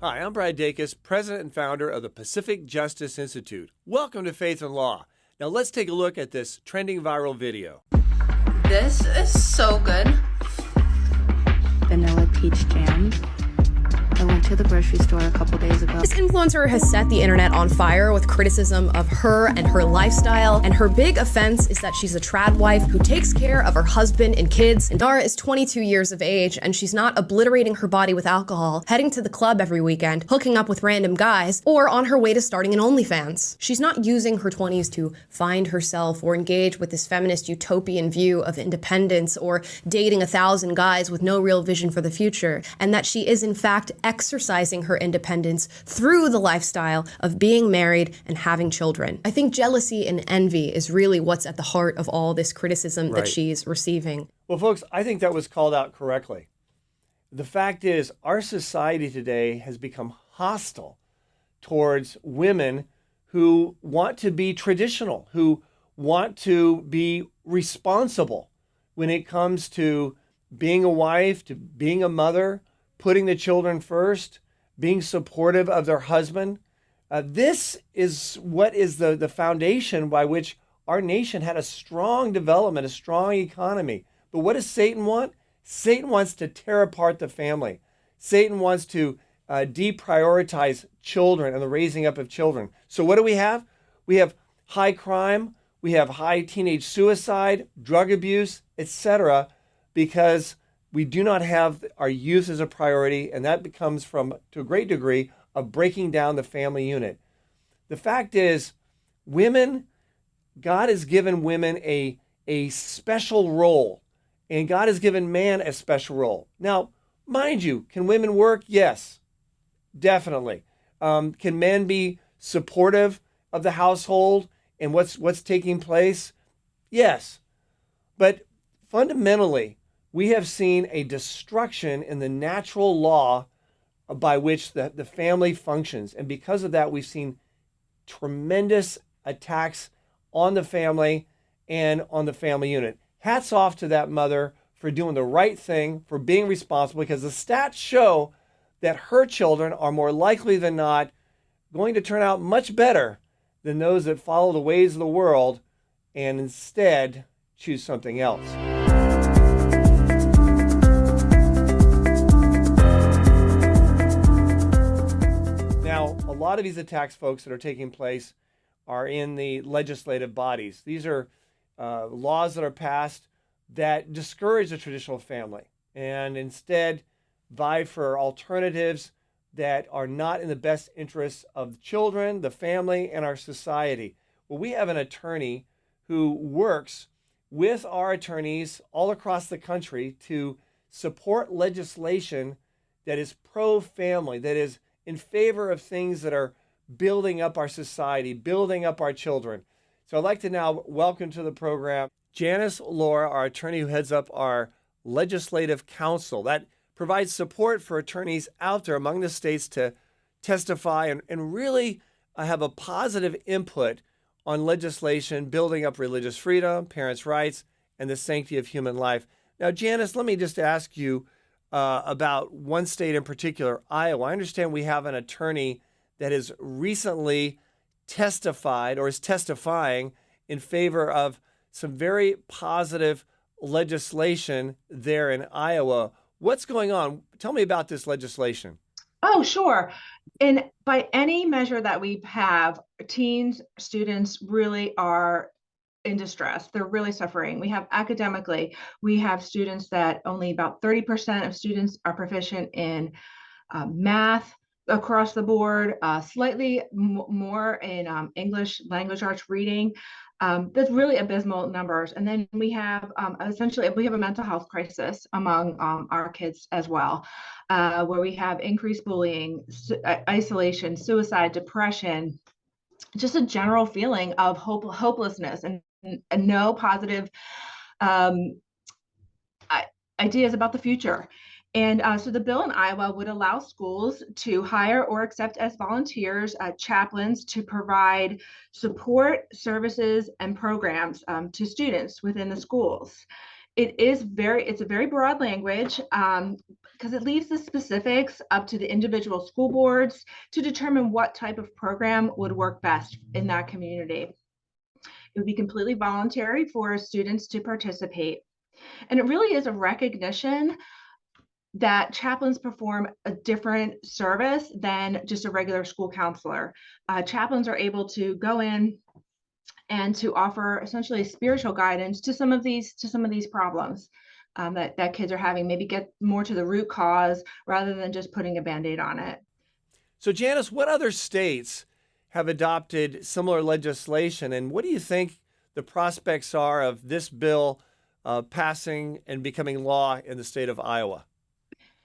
Hi, I'm Brad Dacus, president and founder of the Pacific Justice Institute. Welcome to Faith and Law. Now let's take a look at this trending viral video. This is so good. Vanilla peach jam. I went to the grocery store a couple days ago. This influencer has set the internet on fire with criticism of her and her lifestyle, and her big offense is that she's a trad wife who takes care of her husband and kids. And Dara is 22 years of age, and she's not obliterating her body with alcohol, heading to the club every weekend, hooking up with random guys, or on her way to starting an OnlyFans. She's not using her 20s to find herself or engage with this feminist utopian view of independence or dating 1,000 guys with no real vision for the future, and that she is in fact exercising her independence through the lifestyle of being married and having children. I think jealousy and envy is really what's at the heart of all this criticism that she's receiving. Well, folks, I think that was called out correctly. The fact is, our society today has become hostile towards women who want to be traditional, who want to be responsible when it comes to being a wife, to being a mother, putting the children first, being supportive of their husband. This is what is the foundation by which our nation had a strong development, a strong economy. But what does Satan want? Satan wants to tear apart the family. Satan wants to deprioritize children and the raising up of children. So what do we have? We have high crime, we have high teenage suicide, drug abuse, etc., because we do not have our youth as a priority, and that becomes to a great degree, of breaking down the family unit. The fact is, God has given women a special role, and God has given man a special role. Now, mind you, can women work? Yes, definitely. Can men be supportive of the household and what's taking place? Yes. But fundamentally, we have seen a destruction in the natural law by which the family functions. And because of that, we've seen tremendous attacks on the family and on the family unit. Hats off to that mother for doing the right thing, for being responsible, because the stats show that her children are more likely than not going to turn out much better than those that follow the ways of the world and instead choose something else. Now, a lot of these attacks, folks, that are taking place are in the legislative bodies. These are laws that are passed that discourage the traditional family and instead vie for alternatives that are not in the best interests of the children, the family, and our society. Well, we have an attorney who works with our attorneys all across the country to support legislation that is pro-family, that is in favor of things that are building up our society, building up our children. So I'd like to now welcome to the program Janice Laura, our attorney who heads up our legislative council that provides support for attorneys out there among the states to testify and really have a positive input on legislation building up religious freedom, parents' rights, and the sanctity of human life. Now, Janice, let me just ask you about one state in particular, Iowa. I understand we have an attorney that has recently testified or is testifying in favor of some very positive legislation there in Iowa. What's going on? Tell me about this legislation. Oh, sure. And by any measure that we have, teens, students really are in distress. They're really suffering. We have academically, we have students that only about 30% of students are proficient in math across the board, slightly more in English, language arts, reading. That's really abysmal numbers. And then we have essentially, we have a mental health crisis among our kids as well, where we have increased bullying, isolation, suicide, depression, just a general feeling of hopelessness and no positive ideas about the future. And so the bill in Iowa would allow schools to hire or accept as volunteers chaplains to provide support, services, and programs to students within the schools. It's a very broad language, because it leaves the specifics up to the individual school boards to determine what type of program would work best in that community. It would be completely voluntary for students to participate. And it really is a recognition that chaplains perform a different service than just a regular school counselor. Chaplains are able to go in and to offer essentially spiritual guidance to some of these problems that kids are having. Maybe get more to the root cause rather than just putting a Band-Aid on it. So, Janice, what other states have adopted similar legislation, and what do you think the prospects are of this bill passing and becoming law in the state of Iowa?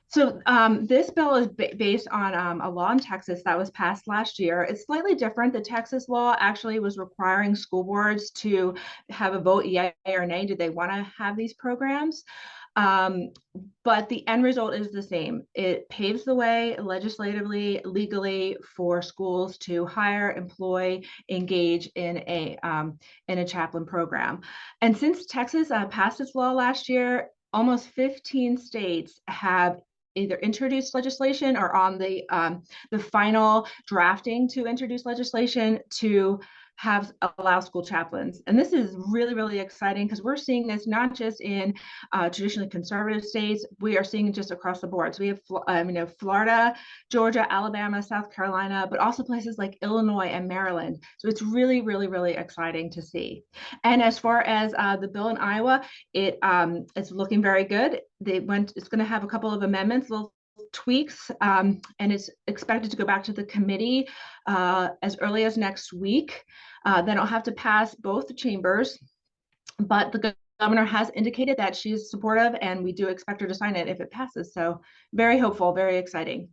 So this bill is based on a law in Texas that was passed last year. It's slightly different. The Texas law actually was requiring school boards to have a vote, yay or nay, do they want to have these programs? But the end result is the same. It paves the way legislatively, legally for schools to hire, employ, engage in a chaplain program. And since Texas passed its law last year, almost 15 states have either introduced legislation or on the final drafting to introduce legislation to allow school chaplains. And this is really, really exciting because we're seeing this not just in traditionally conservative states, we are seeing it just across the board. So we have Florida, Georgia, Alabama, South Carolina, but also places like Illinois and Maryland. So it's really, really, really exciting to see. And as far as the bill in Iowa, it's looking very good. It's going to have a couple of amendments, little tweaks, and it's expected to go back to the committee as early as next week. Then it'll have to pass both the chambers, but the governor has indicated that she's supportive, and we do expect her to sign it if it passes. So very hopeful, very exciting.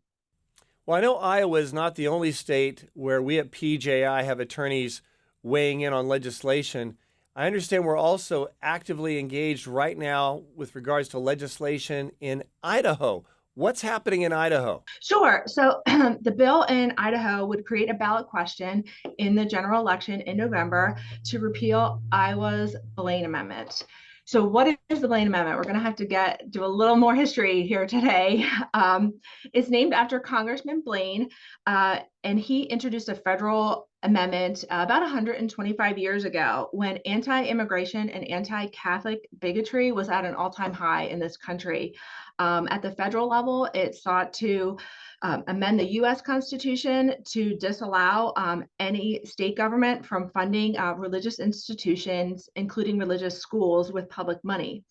Well, I know Iowa is not the only state where we at PJI have attorneys weighing in on legislation. I understand we're also actively engaged right now with regards to legislation in Idaho. What's happening in Idaho? Sure. So the bill in Idaho would create a ballot question in the general election in November to repeal Iowa's Blaine Amendment. So what is the Blaine Amendment? We're going to have to do a little more history here today. It's named after Congressman Blaine, and he introduced a federal amendment about 125 years ago when anti-immigration and anti-Catholic bigotry was at an all-time high in this country. At the federal level, it sought to amend the U.S. Constitution to disallow any state government from funding religious institutions, including religious schools, with public money.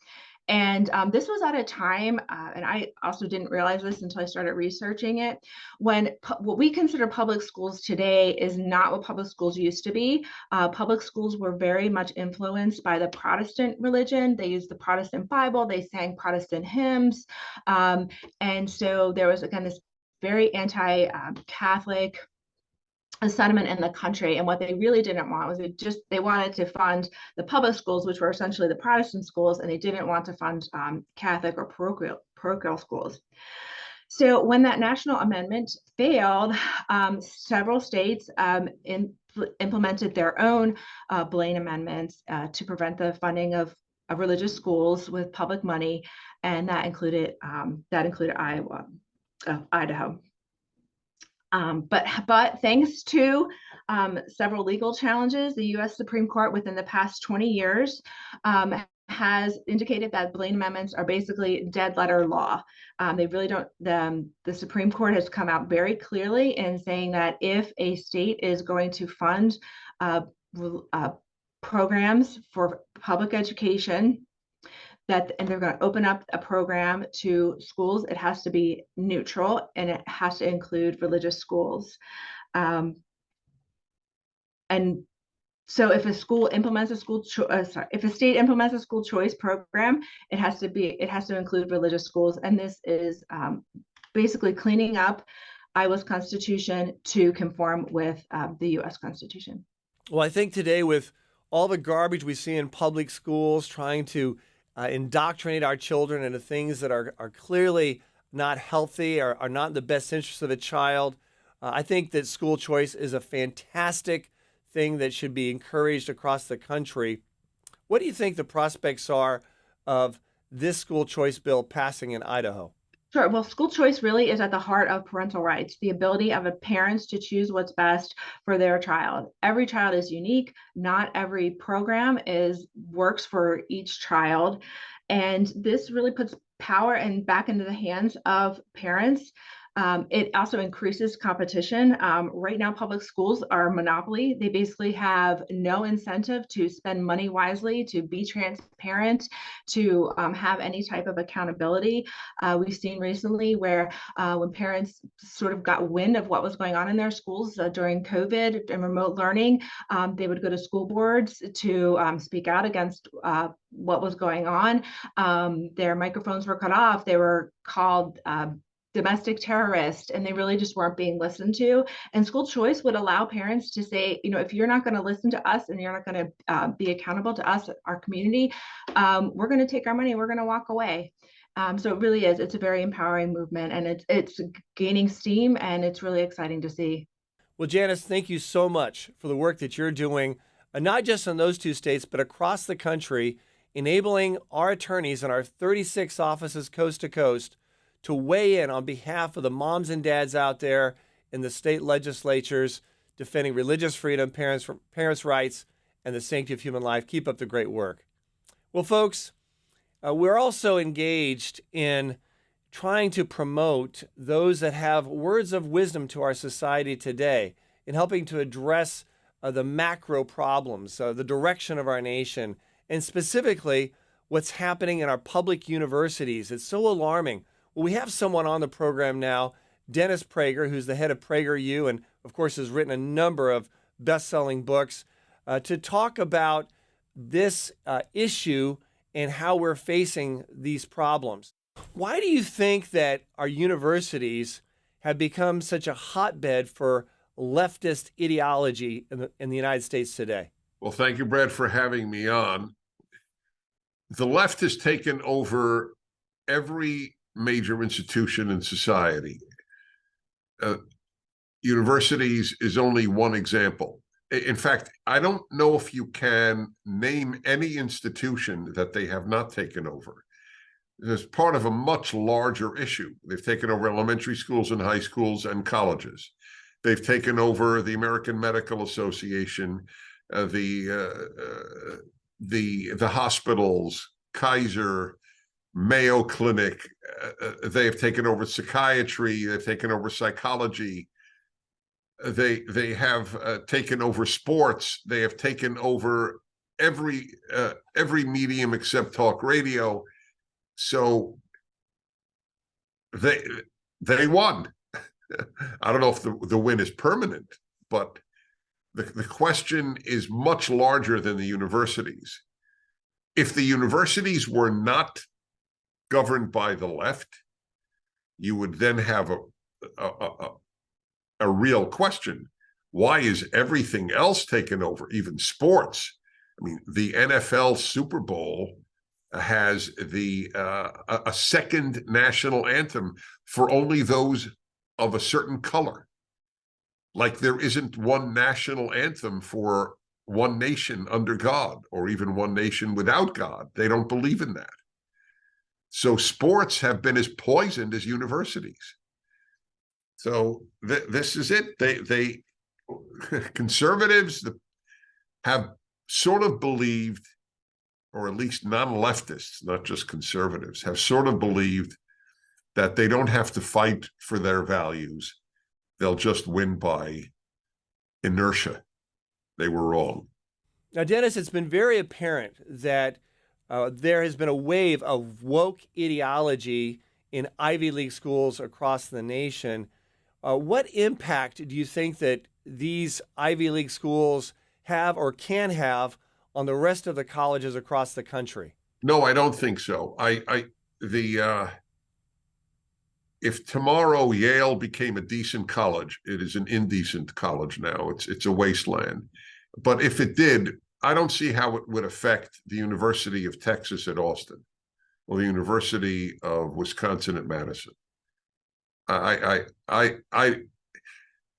And this was at a time, and I also didn't realize this until I started researching it, when what we consider public schools today is not what public schools used to be. Public schools were very much influenced by the Protestant religion. They used the Protestant Bible, they sang Protestant hymns. And so there was, again, this very anti-Catholic sentiment in the country, and what they really didn't want was they wanted to fund the public schools, which were essentially the Protestant schools, and they didn't want to fund Catholic or parochial schools. So when that national amendment failed, several states implemented their own Blaine amendments to prevent the funding of religious schools with public money, and that included Idaho. But thanks to several legal challenges, the U.S. Supreme Court within the past 20 years has indicated that Blaine amendments are basically dead letter law. They really don't. The Supreme Court has come out very clearly in saying that if a state is going to fund programs for public education, and they're going to open up a program to schools, it has to be neutral and it has to include religious schools. And so if a school implements if a state implements a school choice program, it has to include religious schools. And this is basically cleaning up Iowa's Constitution to conform with the U.S. Constitution. Well, I think today, with all the garbage we see in public schools trying to indoctrinate our children into things that are clearly not healthy, or are not in the best interest of a child, I think that school choice is a fantastic thing that should be encouraged across the country. What do you think the prospects are of this school choice bill passing in Idaho? Sure. Well, school choice really is at the heart of parental rights, the ability of a parents to choose what's best for their child. Every child is unique. Not every program works for each child. And this really puts power and back into the hands of parents. It also increases competition. Right now, public schools are a monopoly. They basically have no incentive to spend money wisely, to be transparent, to have any type of accountability. We've seen recently where when parents sort of got wind of what was going on in their schools during COVID and remote learning, they would go to school boards to speak out against what was going on. Their microphones were cut off. They were called domestic terrorist, and they really just weren't being listened to. And school choice would allow parents to say, if you're not going to listen to us and you're not going to be accountable to us, our community, we're going to take our money, we're going to walk away. So it really is. It's a very empowering movement, and it's gaining steam, and it's really exciting to see. Well, Janice, thank you so much for the work that you're doing, not just in those 2 states, but across the country, enabling our attorneys in our 36 offices coast to coast to weigh in on behalf of the moms and dads out there in the state legislatures defending religious freedom, parents' rights, and the sanctity of human life. Keep up the great work. Well, folks, we're also engaged in trying to promote those that have words of wisdom to our society today in helping to address the macro problems, the direction of our nation, and specifically what's happening in our public universities. It's so alarming. Well, we have someone on the program now, Dennis Prager, who's the head of PragerU and, of course, has written a number of best-selling books to talk about this issue and how we're facing these problems. Why do you think that our universities have become such a hotbed for leftist ideology in the United States today? Well, thank you, Brad, for having me on. The left has taken over every major institution in society. Universities is only one example. In fact, I don't know if you can name any institution that they have not taken over. It's part of a much larger issue. They've taken over elementary schools and high schools and colleges. They've taken over the American Medical Association, the hospitals, Kaiser, Mayo Clinic. They have taken over psychiatry. They've taken over psychology. They have taken over sports. They have taken over every medium except talk radio. So they won. I don't know if the win is permanent, but the question is much larger than the universities. If the universities were not governed by the left, you would then have a real question. Why is everything else taken over, even sports? I mean, the NFL Super Bowl has a second national anthem for only those of a certain color. Like there isn't one national anthem for one nation under God, or even one nation without God. They don't believe in that. So sports have been as poisoned as universities. So this is it. They conservatives have sort of believed, or at least non-leftists, not just conservatives, have sort of believed that they don't have to fight for their values. They'll just win by inertia. They were wrong. Now, Dennis, it's been very apparent that there has been a wave of woke ideology in Ivy League schools across the nation. What impact do you think that these Ivy League schools have or can have on the rest of the colleges across the country? No, I don't think so. If tomorrow Yale became a decent college, it is an indecent college now. It's a wasteland. But if it did, I don't see how it would affect the University of Texas at Austin or the University of Wisconsin at Madison. I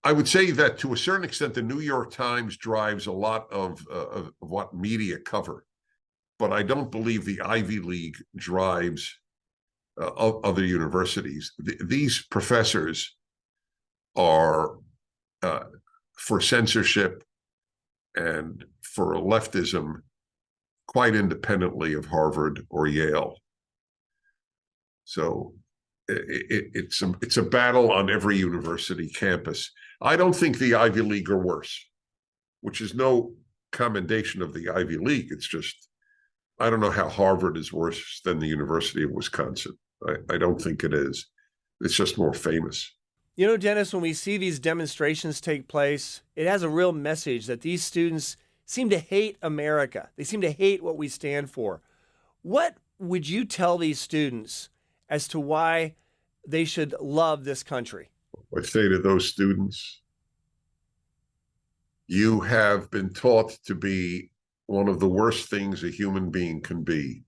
would say that to a certain extent, the New York Times drives a lot of what media cover. but I don't believe the Ivy League drives other universities. These professors are for censorship and for leftism quite independently of Harvard or Yale. So it's a battle on every university campus. I don't think the Ivy League are worse, which is no commendation of the Ivy League. It's just, I don't know how Harvard is worse than the University of Wisconsin. I don't think it is. It's just more famous. You know, Dennis, when we see these demonstrations take place, it has a real message that these students seem to hate America. They seem to hate what we stand for. What would you tell these students as to why they should love this country? I say to those students, you have been taught to be one of the worst things a human being can be,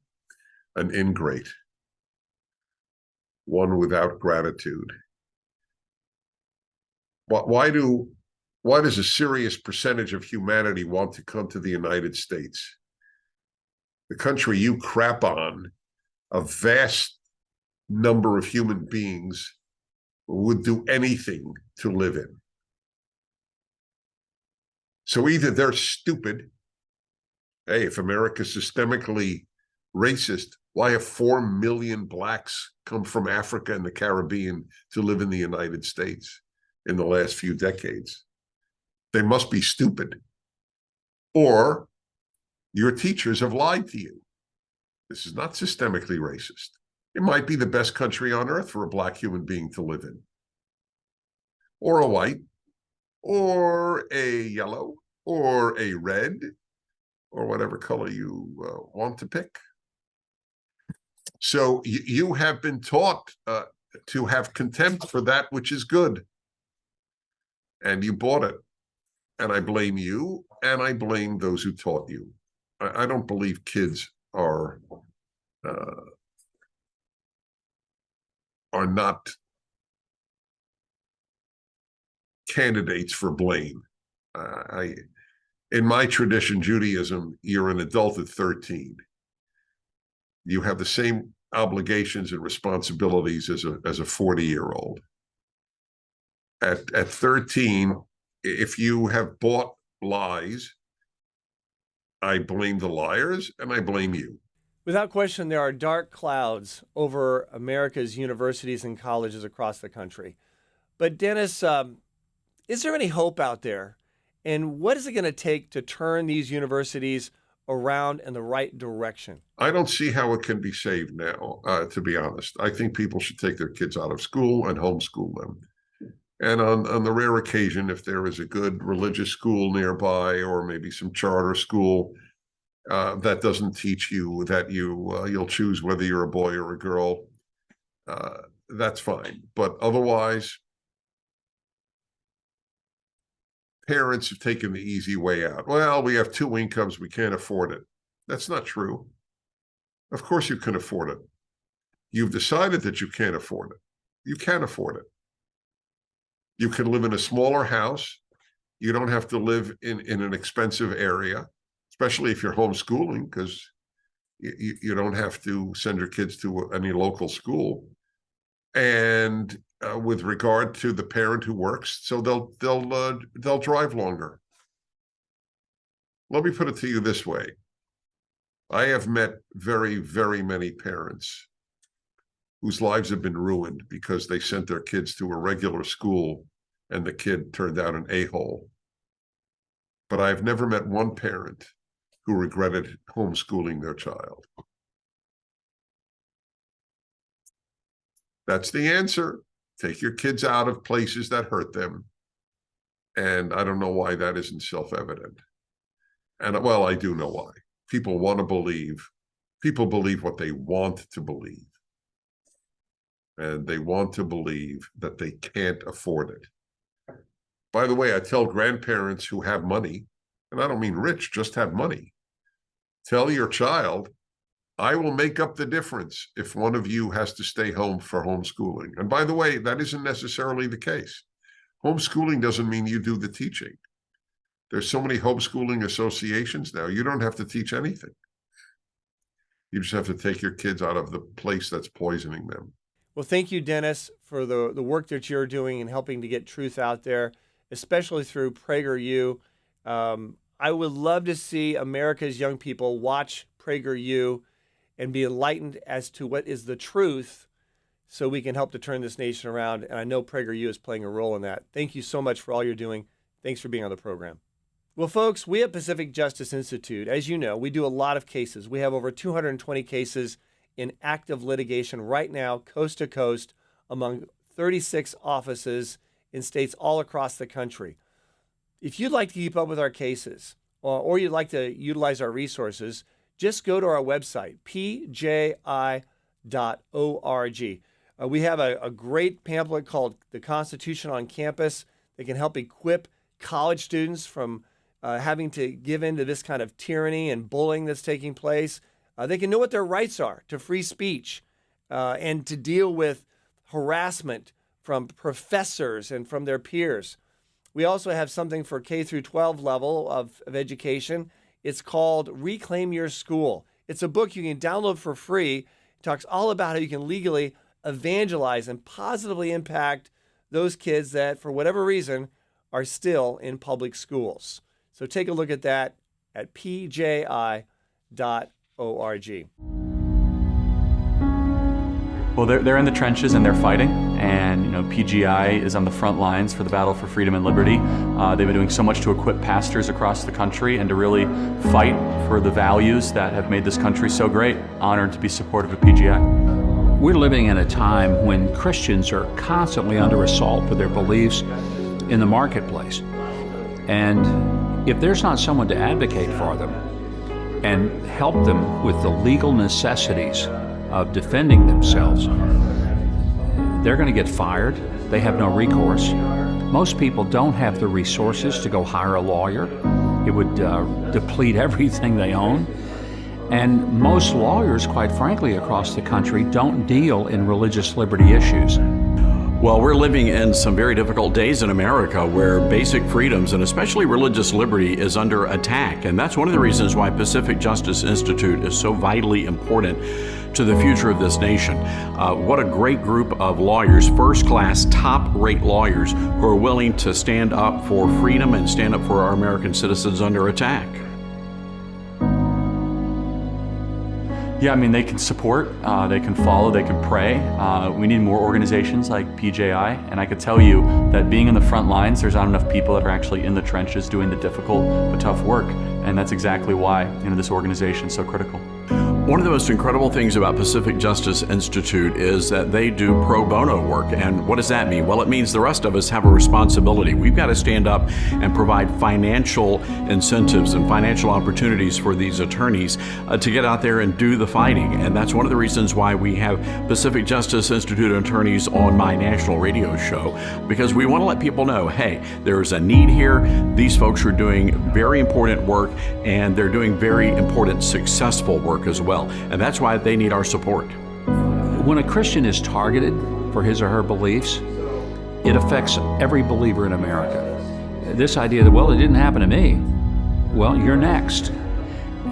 an ingrate, one without gratitude. Why does a serious percentage of humanity want to come to the United States? The country you crap on, a vast number of human beings would do anything to live in. So either they're stupid. Hey, if America's systemically racist, why have 4 million blacks come from Africa and the Caribbean to live in the United States in the last few decades? They must be stupid. Or your teachers have lied to you. This is not systemically racist. It might be the best country on earth for a black human being to live in, or a white, or a yellow, or a red, or whatever color you want to pick. So you have been taught to have contempt for that which is good, and you bought it. And I blame you, and I blame those who taught you. I don't believe kids are not candidates for blame. In my tradition, Judaism, you're an adult at 13. You have the same obligations and responsibilities as a 40-year-old. At 13, if you have bought lies, I blame the liars and I blame you. Without question, there are dark clouds over America's universities and colleges across the country. But Dennis, is there any hope out there? And what is it going to take to turn these universities around in the right direction? I don't see how it can be saved now, to be honest. I think people should take their kids out of school and homeschool them. And on the rare occasion, if there is a good religious school nearby, or maybe some charter school that doesn't teach you that you'll choose whether you're a boy or a girl, that's fine. But otherwise, parents have taken the easy way out. Well, we have 2 incomes, we can't afford it. That's not true. Of course you can afford it. You've decided that you can't afford it. You can afford it. You can live in a smaller house. You don't have to live in an expensive area, especially if you're homeschooling, because you don't have to send your kids to any local school. And with regard to the parent who works, so they'll drive longer. Let me put it to you this way. I have met very, very many parents whose lives have been ruined because they sent their kids to a regular school and the kid turned out an a-hole. But I've never met one parent who regretted homeschooling their child. That's the answer. Take your kids out of places that hurt them. And I don't know why that isn't self-evident. And well, I do know why. People want to believe. People believe what they want to believe. And they want to believe that they can't afford it. By the way, I tell grandparents who have money, and I don't mean rich, just have money. Tell your child, I will make up the difference if one of you has to stay home for homeschooling. And by the way, that isn't necessarily the case. Homeschooling doesn't mean you do the teaching. There's so many homeschooling associations now, you don't have to teach anything. You just have to take your kids out of the place that's poisoning them. Well, thank you, Dennis, for the work that you're doing and helping to get truth out there, especially through PragerU. I would love to see America's young people watch PragerU and be enlightened as to what is the truth so we can help to turn this nation around. And I know PragerU is playing a role in that. Thank you so much for all you're doing. Thanks for being on the program. Well, folks, we at Pacific Justice Institute, as you know, we do a lot of cases. We have over 220 cases in active litigation right now, coast to coast, among 36 offices in states all across the country. If you'd like to keep up with our cases or you'd like to utilize our resources, just go to our website, pji.org. We have a great pamphlet called The Constitution on Campus that can help equip college students from having to give in to this kind of tyranny and bullying that's taking place. They can know what their rights are to free speech and to deal with harassment from professors and from their peers. We also have something for K through 12 level of education. It's called Reclaim Your School. It's a book you can download for free. It talks all about how you can legally evangelize and positively impact those kids that, for whatever reason, are still in public schools. So take a look at that at pji.org. Well, they're in the trenches and they're fighting, and PGI is on the front lines for the battle for freedom and liberty. They've been doing so much to equip pastors across the country and to really fight for the values that have made this country so great. Honored to be supportive of PGI. We're living in a time when Christians are constantly under assault for their beliefs in the marketplace. And if there's not someone to advocate for them and help them with the legal necessities of defending themselves, they're going to get fired. They have no recourse. Most people don't have the resources to go hire a lawyer. It would deplete everything they own. And most lawyers, quite frankly, across the country don't deal in religious liberty issues. Well, we're living in some very difficult days in America where basic freedoms and especially religious liberty is under attack. And that's one of the reasons why Pacific Justice Institute is so vitally important to the future of this nation. What a great group of lawyers, first-class, top-rate lawyers who are willing to stand up for freedom and stand up for our American citizens under attack. Yeah, I mean, they can support, they can follow, they can pray. We need more organizations like PJI, and I could tell you that being in the front lines, there's not enough people that are actually in the trenches doing the difficult but tough work, and that's exactly why this organization is so critical. One of the most incredible things about Pacific Justice Institute is that they do pro bono work. And what does that mean? Well, it means the rest of us have a responsibility. We've got to stand up and provide financial incentives and financial opportunities for these attorneys to get out there and do the fighting. And that's one of the reasons why we have Pacific Justice Institute attorneys on my national radio show, because we want to let people know, hey, there's a need here. These folks are doing very important work, and they're doing very important, successful work as well. And that's why they need our support. When a Christian is targeted for his or her beliefs, it affects every believer in America. This idea that, well, it didn't happen to me, well, you're next.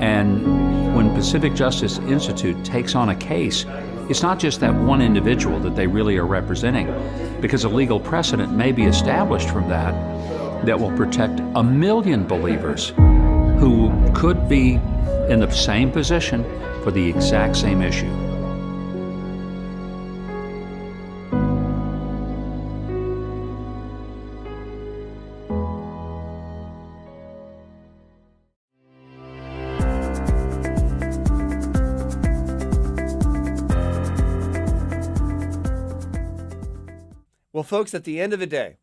And when Pacific Justice Institute takes on a case, it's not just that one individual that they really are representing, because a legal precedent may be established from that will protect 1 million believers who could be in the same position for the exact same issue. Well, folks, at the end of the day,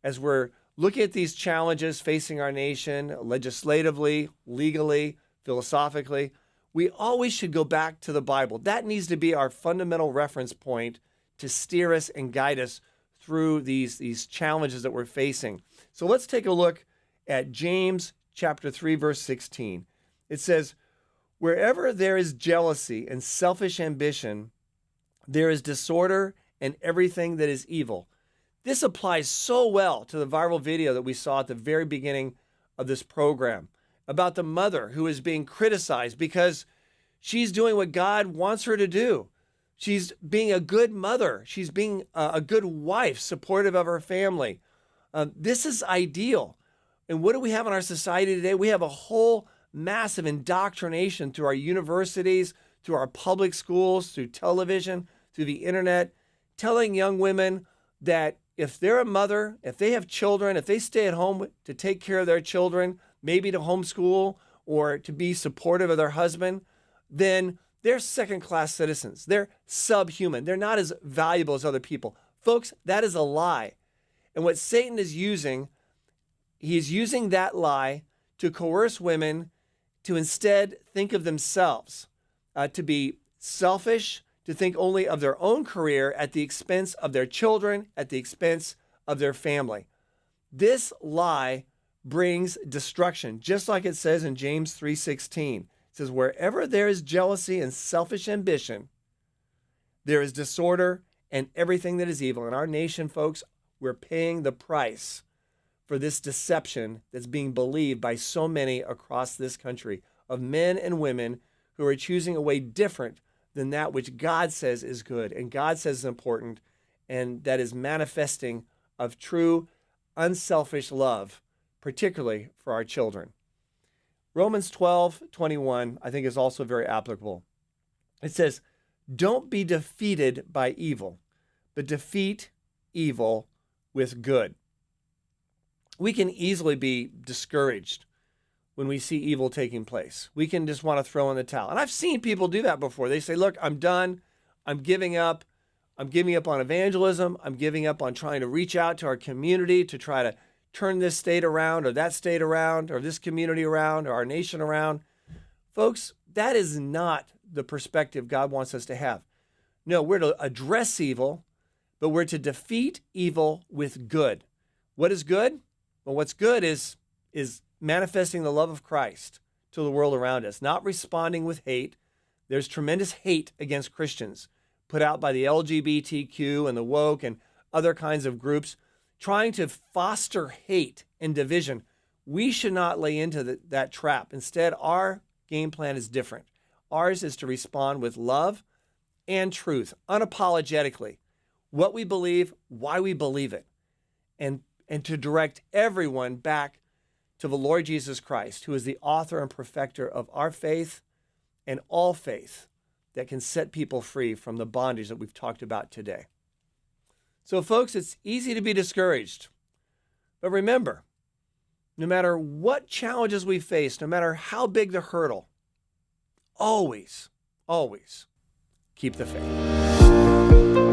as we're looking at these challenges facing our nation legislatively, legally, philosophically, we always should go back to the Bible. That needs to be our fundamental reference point to steer us and guide us through these challenges that we're facing. So let's take a look at James chapter 3, verse 16. It says, "Wherever there is jealousy and selfish ambition, there is disorder and everything that is evil." This applies so well to the viral video that we saw at the very beginning of this program about the mother who is being criticized because She's doing what God wants her to do. She's being a good mother. She's being a good wife, supportive of her family. This is ideal. And what do we have in our society today? We have a whole massive indoctrination through our universities, through our public schools, through television, through the internet, telling young women that if they're a mother, if they have children, if they stay at home to take care of their children, maybe to homeschool or to be supportive of their husband, then they're second-class citizens. They're subhuman. They're not as valuable as other people. Folks, that is a lie. And what Satan is using, he's using that lie to coerce women to instead think of themselves, to be selfish, to think only of their own career at the expense of their children, at the expense of their family. This lie brings destruction, just like it says in James 3:16. It says, wherever there is jealousy and selfish ambition, there is disorder and everything that is evil. In our nation, folks, we're paying the price for this deception that's being believed by so many across this country of men and women who are choosing a way different than that which God says is good and God says is important, and that is manifesting of true, unselfish love, particularly for our children. Romans 12:21, I think, is also very applicable. It says, don't be defeated by evil, but defeat evil with good. We can easily be discouraged when we see evil taking place. We can just want to throw in the towel. And I've seen people do that before. They say, look, I'm done. I'm giving up. I'm giving up on evangelism. I'm giving up on trying to reach out to our community to try to turn this state around or that state around or this community around or our nation around. Folks, that is not the perspective God wants us to have. No, we're to address evil, but we're to defeat evil with good. What is good? Well, what's good is manifesting the love of Christ to the world around us, not responding with hate. There's tremendous hate against Christians put out by the LGBTQ and the woke and other kinds of groups trying to foster hate and division. We should not lay into that trap. Instead, our game plan is different. Ours is to respond with love and truth, unapologetically. What we believe, why we believe it, and to direct everyone back to the Lord Jesus Christ, who is the author and perfecter of our faith and all faith that can set people free from the bondage that we've talked about today. So, folks, it's easy to be discouraged. But remember, no matter what challenges we face, no matter how big the hurdle, always, always keep the faith.